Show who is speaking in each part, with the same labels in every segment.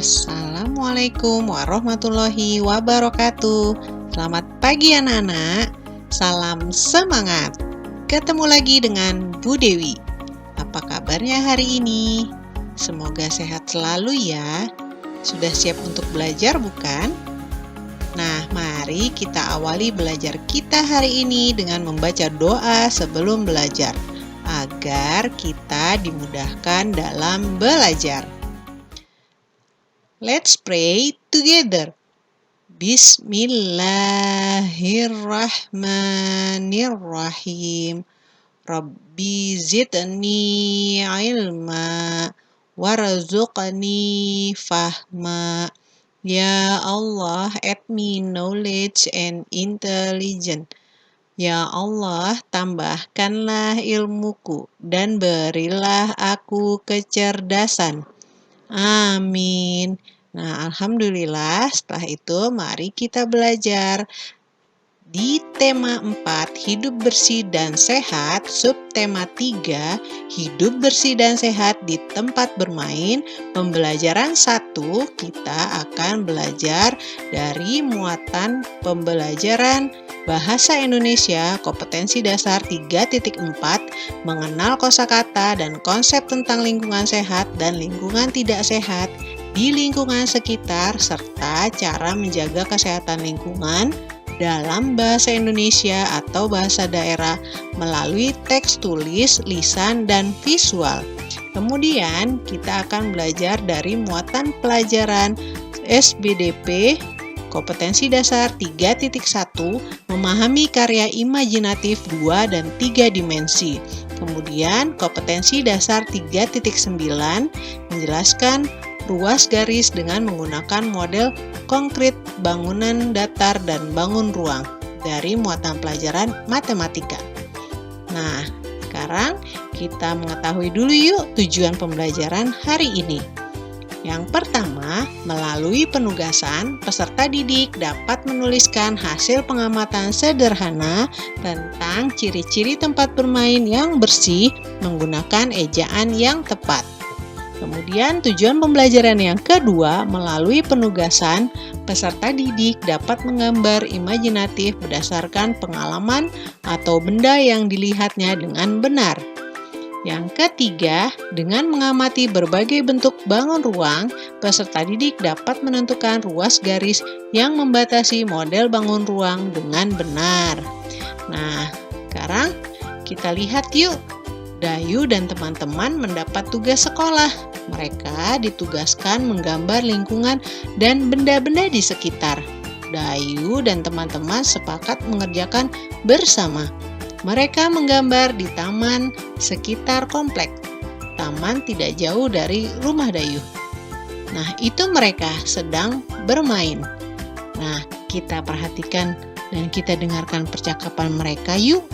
Speaker 1: Assalamualaikum warahmatullahi wabarakatuh. Selamat pagi anak-anak. Salam semangat. Ketemu lagi dengan Bu Dewi. Apa kabarnya hari ini? Semoga sehat selalu ya. Sudah siap untuk belajar bukan? Nah, mari kita awali belajar kita hari ini dengan membaca doa sebelum belajar, agar kita dimudahkan dalam belajar. Let's pray together. Bismillahirrahmanirrahim. Rabbi zidni ilma warzuqni fahma. Ya Allah, add me knowledge and intelligence. Ya Allah, tambahkanlah ilmuku dan berilah aku kecerdasan. Amin. Nah, alhamdulillah, setelah itu mari kita belajar di tema 4, hidup bersih dan sehat, subtema 3, hidup bersih dan sehat di tempat bermain. Pembelajaran 1, kita akan belajar dari muatan pembelajaran Bahasa Indonesia kompetensi dasar 3.4, mengenal kosakata dan konsep tentang lingkungan sehat dan lingkungan tidak sehat di lingkungan sekitar, serta cara menjaga kesehatan lingkungan dalam bahasa Indonesia atau bahasa daerah melalui teks tulis, lisan, dan visual. Kemudian kita akan belajar dari muatan pelajaran SBDP kompetensi dasar 3.1, memahami karya imajinatif 2 dan 3 dimensi. Kemudian kompetensi dasar 3.9, menjelaskan ruas garis dengan menggunakan model konkret bangunan datar dan bangun ruang dari muatan pelajaran matematika. Nah, sekarang kita mengetahui dulu yuk tujuan pembelajaran hari ini. Yang pertama, melalui penugasan, peserta didik dapat menuliskan hasil pengamatan sederhana tentang ciri-ciri tempat bermain yang bersih menggunakan ejaan yang tepat. Kemudian tujuan pembelajaran yang kedua, melalui penugasan, peserta didik dapat menggambar imajinatif berdasarkan pengalaman atau benda yang dilihatnya dengan benar. Yang ketiga, dengan mengamati berbagai bentuk bangun ruang, peserta didik dapat menentukan ruas garis yang membatasi model bangun ruang dengan benar. Nah, sekarang kita lihat yuk. Dayu dan teman-teman mendapat tugas sekolah. Mereka ditugaskan menggambar lingkungan dan benda-benda di sekitar. Dayu dan teman-teman sepakat mengerjakan bersama. Mereka menggambar di taman sekitar komplek. Taman tidak jauh dari rumah Dayu. Nah, itu mereka sedang bermain. Nah, kita perhatikan dan kita dengarkan percakapan mereka yuk.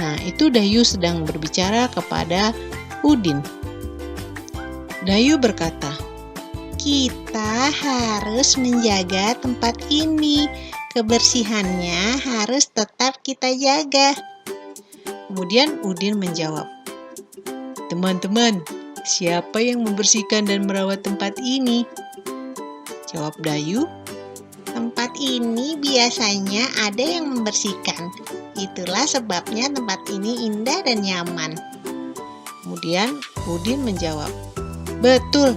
Speaker 1: Nah, itu Dayu sedang berbicara kepada Udin. Dayu berkata, "Kita harus menjaga tempat ini. Kebersihannya harus tetap kita jaga." Kemudian Udin menjawab, "Teman-teman, siapa yang membersihkan dan merawat tempat ini?" Jawab Dayu, "Tempat ini biasanya ada yang membersihkan. Itulah sebabnya tempat ini indah dan nyaman." Kemudian Udin menjawab, "Betul,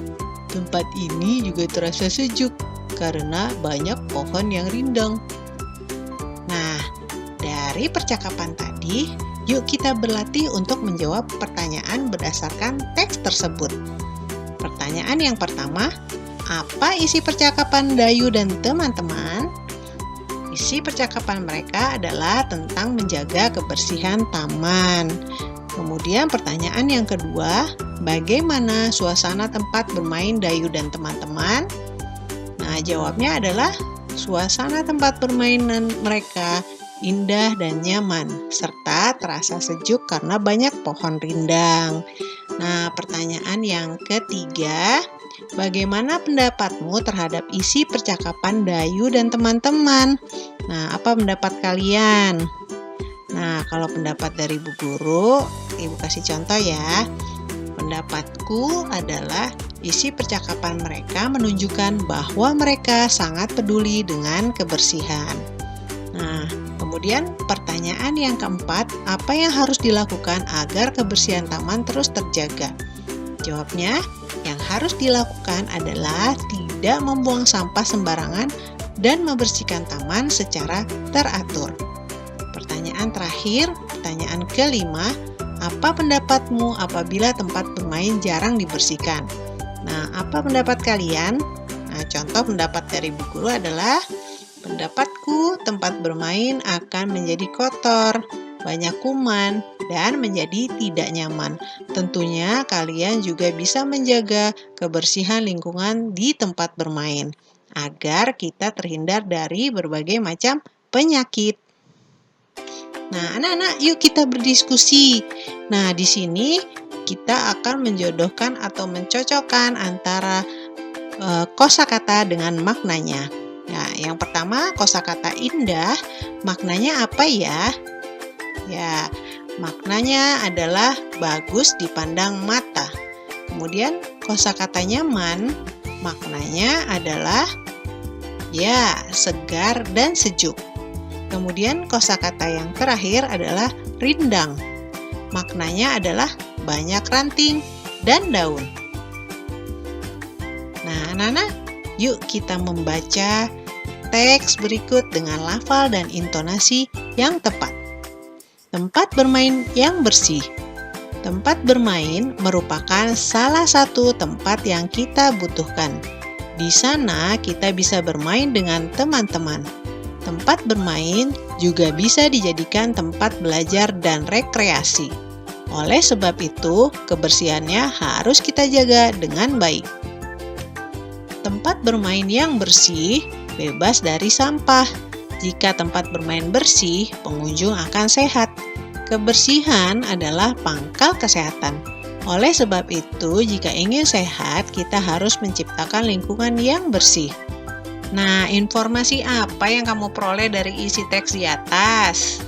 Speaker 1: tempat ini juga terasa sejuk karena banyak pohon yang rindang." Nah, dari percakapan tadi, yuk kita berlatih untuk menjawab pertanyaan berdasarkan teks tersebut. Pertanyaan yang pertama, apa isi percakapan Dayu dan teman-teman? Isi percakapan mereka adalah tentang menjaga kebersihan taman. Kemudian pertanyaan yang kedua, bagaimana suasana tempat bermain Dayu dan teman-teman? Nah, jawabnya adalah suasana tempat permainan mereka indah dan nyaman, serta terasa sejuk karena banyak pohon rindang. Nah, pertanyaan yang ketiga, bagaimana pendapatmu terhadap isi percakapan Dayu dan teman-teman? Nah, apa pendapat kalian? Nah, kalau pendapat dari Bu Guru, Ibu kasih contoh ya. Pendapatku adalah Isi percakapan mereka menunjukkan bahwa mereka sangat peduli dengan kebersihan. Nah, kemudian pertanyaan yang keempat, apa yang harus dilakukan agar kebersihan taman terus terjaga? Jawabnya, yang harus dilakukan adalah tidak membuang sampah sembarangan dan membersihkan taman secara teratur. Pertanyaan terakhir, pertanyaan kelima, apa pendapatmu apabila tempat bermain jarang dibersihkan? Nah, apa pendapat kalian? Nah, contoh pendapat dari Bu Guru adalah, pendapatku tempat bermain akan menjadi kotor, banyak kuman, dan menjadi tidak nyaman. Tentunya kalian juga bisa menjaga kebersihan lingkungan di tempat bermain agar kita terhindar dari berbagai macam penyakit. Nah, anak-anak, yuk kita berdiskusi. Nah, di sini kita akan menjodohkan atau mencocokkan antara kosakata dengan maknanya. Nah, yang pertama, kosakata indah, maknanya apa ya? Ya, maknanya adalah bagus dipandang mata. Kemudian kosakata nyaman, maknanya adalah ya, segar dan sejuk. Kemudian kosakata yang terakhir adalah rindang. Maknanya adalah banyak ranting dan daun. Nah, anak-anak, yuk kita membaca teks berikut dengan lafal dan intonasi yang tepat. Tempat bermain yang bersih. Tempat bermain merupakan salah satu tempat yang kita butuhkan. Di sana kita bisa bermain dengan teman-teman. Tempat bermain juga bisa dijadikan tempat belajar dan rekreasi. Oleh sebab itu, kebersihannya harus kita jaga dengan baik. Tempat bermain yang bersih bebas dari sampah. Jika tempat bermain bersih, pengunjung akan sehat. Kebersihan adalah pangkal kesehatan. Oleh sebab itu, jika ingin sehat, kita harus menciptakan lingkungan yang bersih. Nah, informasi apa yang kamu peroleh dari isi teks di atas?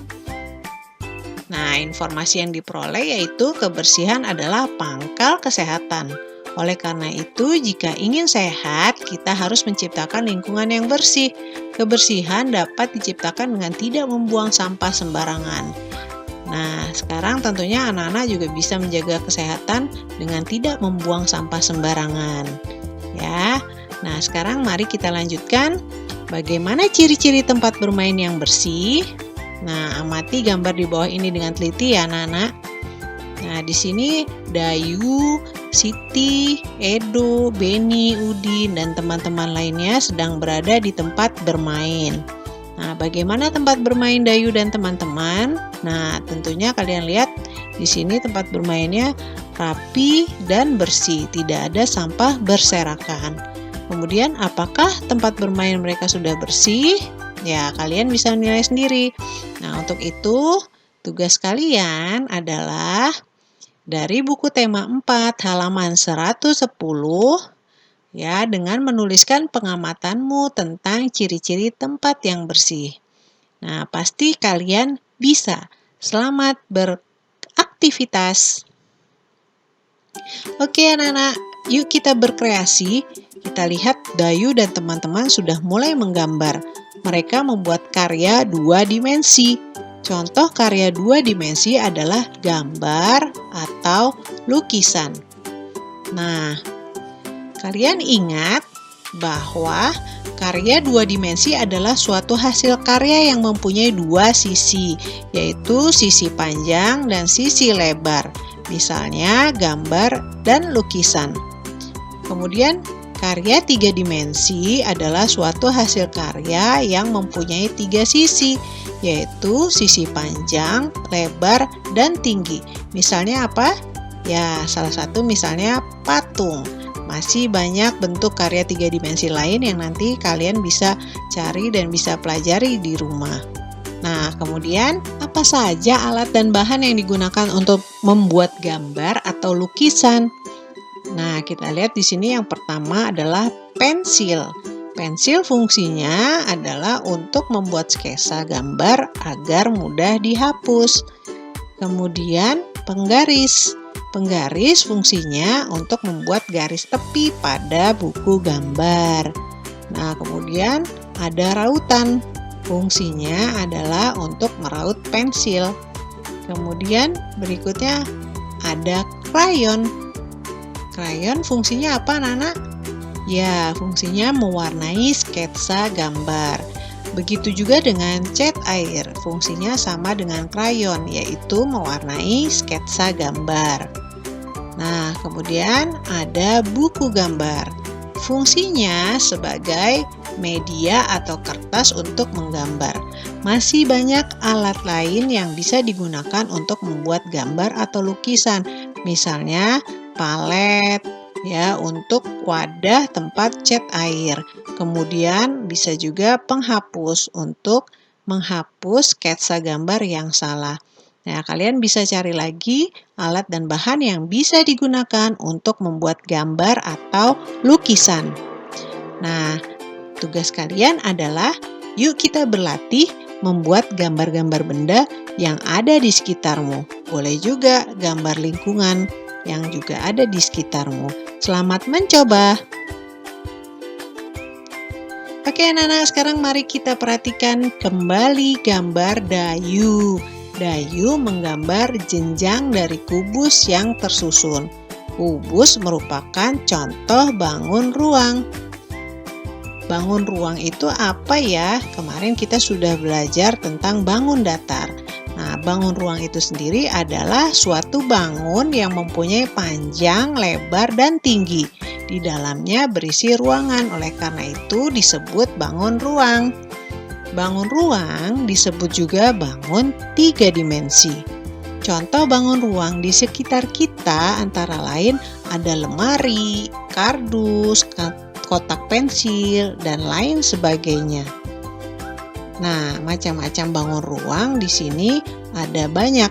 Speaker 1: Nah, informasi yang diperoleh yaitu kebersihan adalah pangkal kesehatan. Oleh karena itu, jika ingin sehat, kita harus menciptakan lingkungan yang bersih. Kebersihan dapat diciptakan dengan tidak membuang sampah sembarangan. Nah, sekarang tentunya anak-anak juga bisa menjaga kesehatan dengan tidak membuang sampah sembarangan. Ya. Nah, sekarang mari kita lanjutkan. Bagaimana ciri-ciri tempat bermain yang bersih? Nah, amati gambar di bawah ini dengan teliti ya, anak-anak. Nah, di sini Dayu, Siti, Edo, Beni, Udin, dan teman-teman lainnya sedang berada di tempat bermain. Nah, bagaimana tempat bermain Dayu dan teman-teman? Nah, tentunya kalian lihat di sini tempat bermainnya rapi dan bersih, tidak ada sampah berserakan. Kemudian, apakah tempat bermain mereka sudah bersih? Ya, kalian bisa nilai sendiri. Nah, untuk itu, tugas kalian adalah dari buku tema 4 halaman 110 ya, dengan menuliskan pengamatanmu tentang ciri-ciri tempat yang bersih. Nah, pasti kalian bisa. Selamat beraktivitas. Oke, anak-anak, yuk kita berkreasi. Kita lihat Dayu dan teman-teman sudah mulai menggambar. Mereka membuat karya 2 dimensi. Contoh karya 2 dimensi adalah gambar atau lukisan. Nah, kalian ingat bahwa karya 2 dimensi adalah suatu hasil karya yang mempunyai 2 sisi, yaitu sisi panjang dan sisi lebar. Misalnya gambar dan lukisan. Kemudian karya 3 dimensi adalah suatu hasil karya yang mempunyai 3 sisi, yaitu sisi panjang, lebar, dan tinggi. Misalnya apa? Ya, salah satu misalnya patung. Masih banyak bentuk karya 3 dimensi lain yang nanti kalian bisa cari dan bisa pelajari di rumah. Nah, kemudian apa saja alat dan bahan yang digunakan untuk membuat gambar atau lukisan? Nah, kita lihat di sini yang pertama adalah pensil. Pensil fungsinya adalah untuk membuat sketsa gambar agar mudah dihapus. Kemudian penggaris. Penggaris fungsinya untuk membuat garis tepi pada buku gambar. Nah, kemudian ada rautan. Fungsinya adalah untuk meraut pensil. Kemudian berikutnya ada krayon. Krayon fungsinya apa, anak-anak? Ya, fungsinya mewarnai sketsa gambar. Begitu juga dengan cat air, fungsinya sama dengan krayon, yaitu mewarnai sketsa gambar. Nah, kemudian ada buku gambar. Fungsinya sebagai media atau kertas untuk menggambar. Masih banyak alat lain yang bisa digunakan untuk membuat gambar atau lukisan. Misalnya palet, ya, untuk wadah tempat cat air. Kemudian bisa juga penghapus untuk menghapus sketsa gambar yang salah. Nah, kalian bisa cari lagi alat dan bahan yang bisa digunakan untuk membuat gambar atau lukisan. Nah, tugas kalian adalah yuk kita berlatih membuat gambar-gambar benda yang ada di sekitarmu. Boleh juga gambar lingkungan yang juga ada di sekitarmu. Selamat mencoba! Oke anak-anak, sekarang mari kita perhatikan kembali gambar Dayu. Dayu menggambar jenjang dari kubus yang tersusun. Kubus merupakan contoh bangun ruang. Bangun ruang itu apa ya? Kemarin kita sudah belajar tentang bangun datar. Nah, bangun ruang itu sendiri adalah suatu bangun yang mempunyai panjang, lebar, dan tinggi. Di dalamnya berisi ruangan, oleh karena itu disebut bangun ruang. Bangun ruang disebut juga bangun 3 dimensi. Contoh bangun ruang di sekitar kita antara lain ada lemari, kardus, kotak pensil, dan lain sebagainya. Nah, macam-macam bangun ruang di sini ada banyak.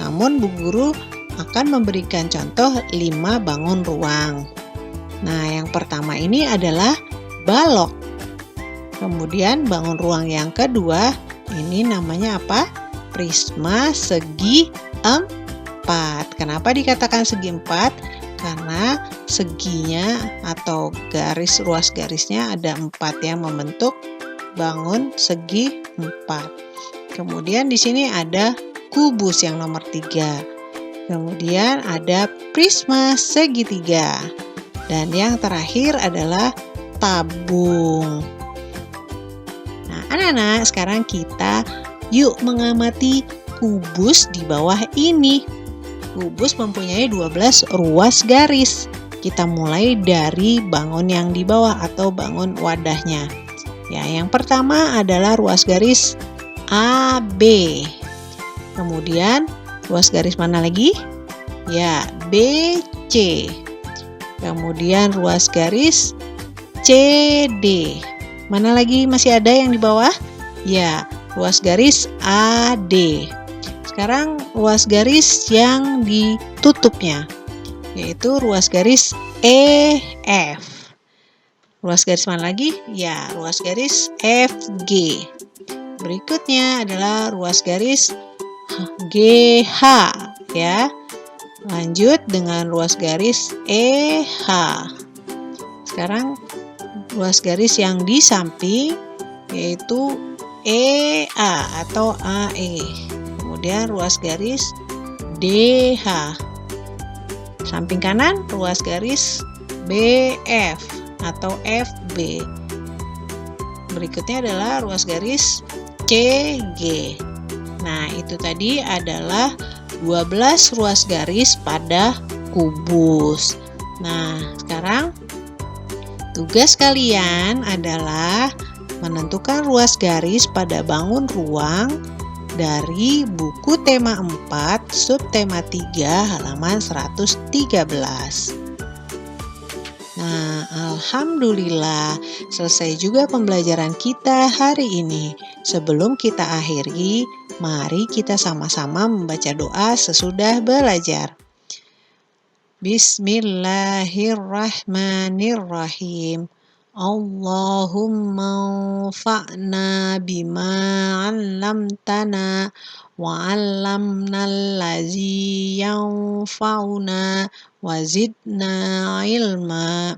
Speaker 1: Namun Bu Guru akan memberikan contoh 5 bangun ruang. Nah, yang pertama ini adalah balok. Kemudian bangun ruang yang kedua, ini namanya apa? Prisma segi 4. Kenapa dikatakan segi 4? Karena seginya atau ruas garisnya ada 4 yang membentuk bangun segi 4. Kemudian di sini ada kubus yang nomor 3. Kemudian ada prisma segitiga. Dan yang terakhir adalah tabung. Nah, anak-anak, sekarang kita yuk mengamati kubus di bawah ini. Kubus mempunyai 12 ruas garis. Kita mulai dari bangun yang di bawah atau bangun wadahnya. Ya, yang pertama adalah ruas garis AB. Kemudian ruas garis mana lagi? Ya, BC. Kemudian ruas garis CD. Mana lagi masih ada yang di bawah? Ya, ruas garis AD. Sekarang ruas garis yang ditutupnya, yaitu ruas garis EF. Ruas garis mana lagi? Ya, ruas garis FG. Berikutnya adalah ruas garis GH, ya. Lanjut dengan ruas garis EH. Sekarang ruas garis yang di samping yaitu EA atau AE. Kemudian ruas garis DH. Samping kanan ruas garis BF atau FB. Berikutnya adalah ruas garis CG. Nah, itu tadi adalah 12 ruas garis pada kubus. Nah, sekarang tugas kalian adalah menentukan ruas garis pada bangun ruang dari buku tema 4, subtema 3, halaman 113. Nah, alhamdulillah selesai juga pembelajaran kita hari ini. Sebelum kita akhiri, mari kita sama-sama membaca doa sesudah belajar. Bismillahirrahmanirrahim. Allahumma anfa'na bima 'allamtana wa 'allamnal ladzi yanfa'una wa zidna ilma.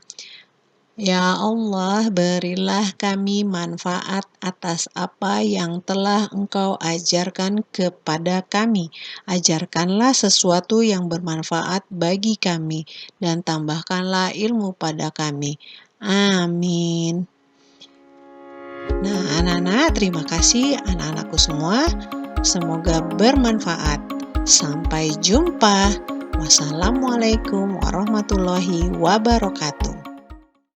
Speaker 1: Ya Allah, berilah kami manfaat atas apa yang telah Engkau ajarkan kepada kami. Ajarkanlah sesuatu yang bermanfaat bagi kami, dan tambahkanlah ilmu pada kami. Amin. Nah, anak-anak, terima kasih anak-anakku semua. Semoga bermanfaat. Sampai jumpa. Wassalamualaikum warahmatullahi wabarakatuh.